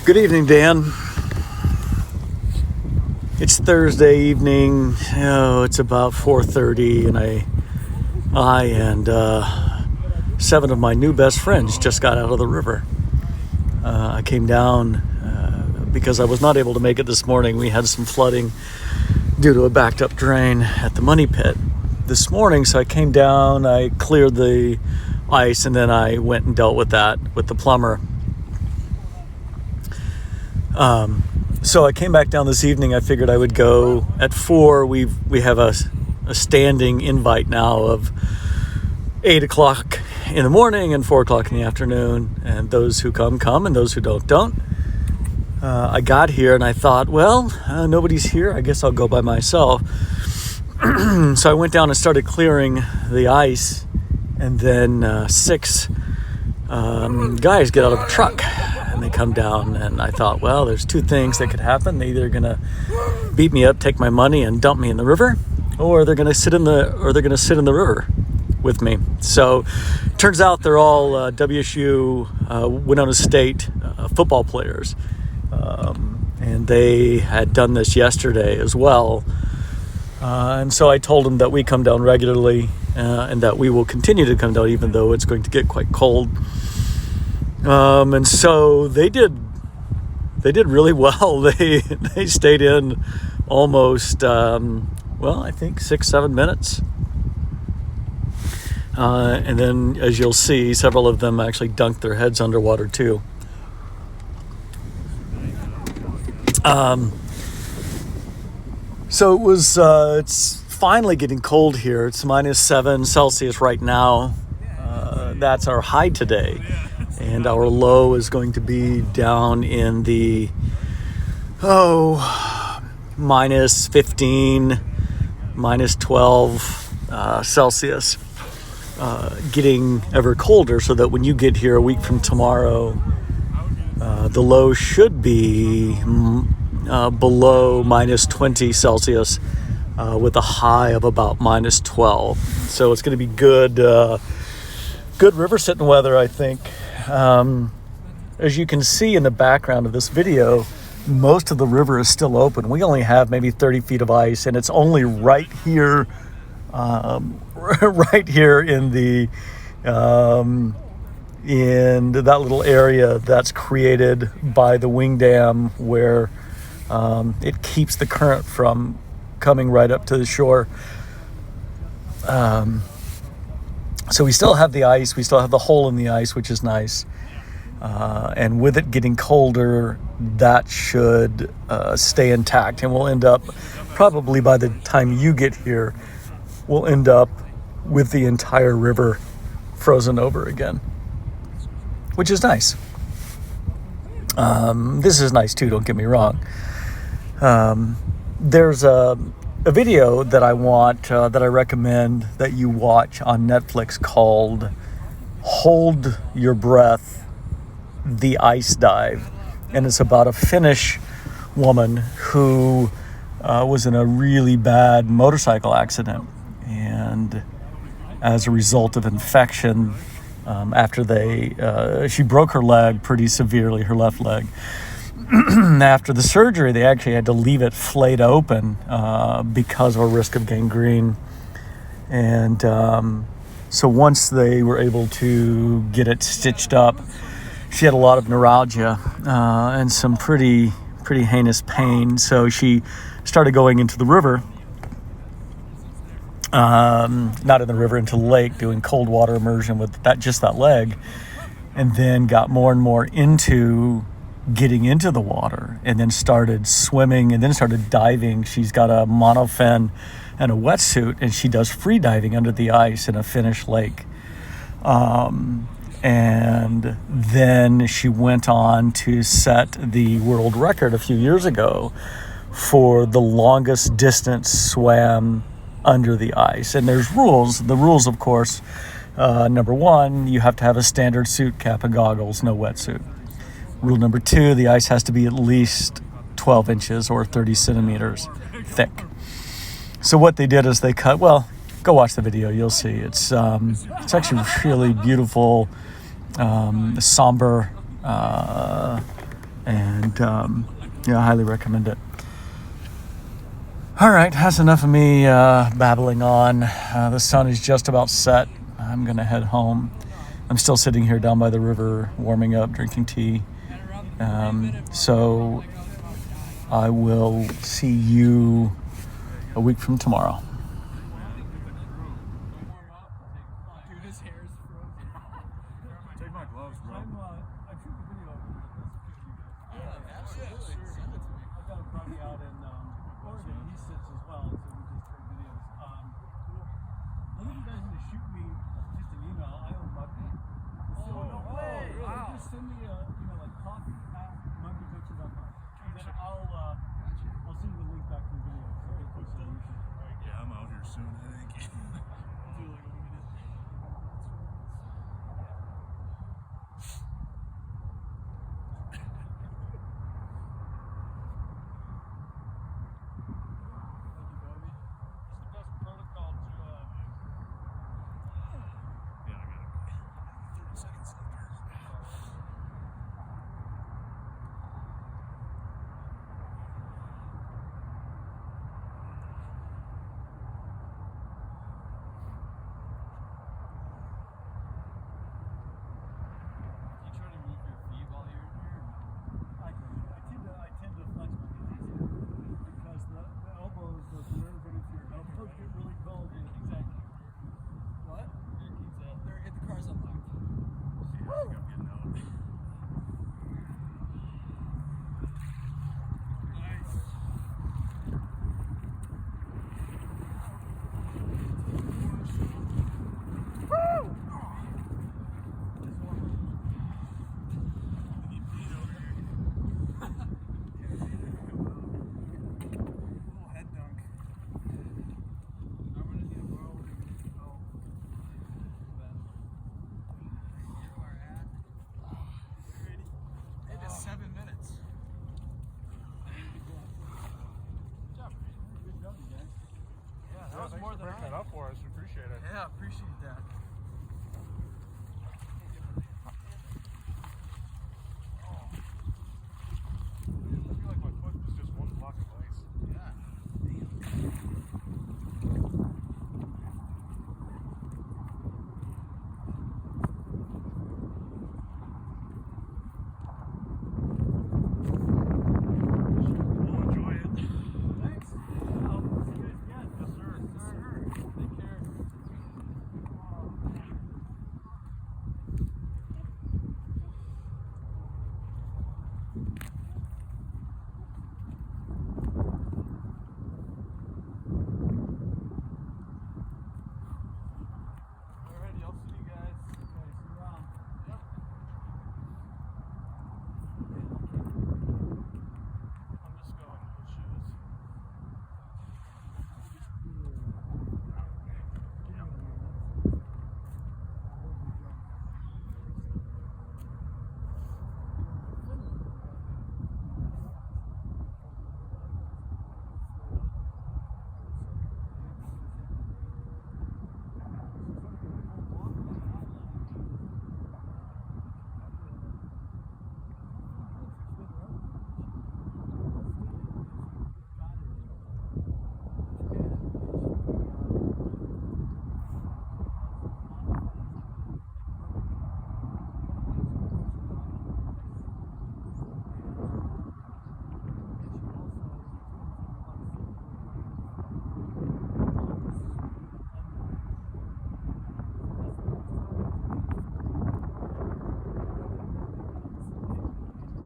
Good evening, Dan. It's Thursday evening. It's about 4:30, and I and 7 of my new best friends just got out of the river. I came down because I was not able to make it this morning. We had some flooding due to a backed up drain at the Money Pit this morning, so I came down, I cleared the ice, and then I went and dealt with that with the plumber. So I came back down this evening. I figured I would go at 4. We have a standing invite now of 8 o'clock in the morning and 4 o'clock in the afternoon. And those who come, and those who don't. I got here and I thought, nobody's here. I guess I'll go by myself. So I went down and started clearing the ice. And then 6 guys get out of a truck. And they come down, and I thought, there's 2 things that could happen. They're either gonna beat me up, take my money, and dump me in the river, or they're gonna sit in the river with me. So, turns out they're all WSU Winona State football players, and they had done this yesterday as well. And so I told them that we come down regularly, and that we will continue to come down, even though it's going to get quite cold. And so they did really well. They stayed in almost, I think 6-7 minutes. And then, as you'll see, several of them actually dunked their heads underwater too. So it was, it's finally getting cold here. It's -7 Celsius right now. That's our high today. And our low is going to be down in the, -15, -12 Celsius. Getting ever colder, so that when you get here a week from tomorrow, the low should be below -20 Celsius with a high of about -12. So it's going to be good river sitting weather, I think. As you can see in the background of this video, most of the river is still open. We only have maybe 30 feet of ice, and it's only right here in that little area that's created by the wing dam, where it keeps the current from coming right up to the shore. So we still have the ice, we still have the hole in the ice, which is nice. And with it getting colder, that should stay intact. And we'll end up, probably by the time you get here, we'll end up with the entire river frozen over again, which is nice. This is nice too, don't get me wrong. There's a video that I recommend that you watch on Netflix called Hold Your Breath, The Ice Dive. And it's about a Finnish woman who was in a really bad motorcycle accident. And as a result of infection, after she broke her leg pretty severely, her left leg. After the surgery, they actually had to leave it flayed open because of a risk of gangrene. And so once they were able to get it stitched up, she had a lot of neuralgia and some pretty heinous pain. So she started going into the river, not in the river, into the lake, doing cold water immersion with that leg, and then got more and more into getting into the water, and then started swimming, and then started diving. She's got a monofin and a wetsuit, and she does free diving under the ice in a Finnish lake. And then she went on to set the world record a few years ago for the longest distance swam under the ice. And there's rules. The rules, of course, number 1, you have to have a standard suit, cap and goggles, no wetsuit. Rule number 2, the ice has to be at least 12 inches or 30 centimeters thick. So what they did is they cut, go watch the video, you'll see. It's actually really beautiful, somber, and And yeah, I highly recommend it. All right, that's enough of me babbling on. The sun is just about set. I'm going to head home. I'm still sitting here down by the river, warming up, drinking tea. So I will see you a week from tomorrow. Send me a, like coffee@mugbypicture.com. And then I'll send you the link back to the video. Yeah, I'm out here soon, I think. Do like a minute. Yeah, I got it. 30 seconds left here. I tend to flex my knees because the elbows, those nerve endings to your elbows get really cold. Exactly. What? The car's unlocked. Yeah, I'm getting out. It is 7 minutes. Yeah, that was more than breaking it up for us. We appreciate it. Yeah, appreciate that. I feel like my foot was just one block of ice. Yeah. We'll enjoy it. Thanks. I'll see you guys again. Yes, sir. Take care.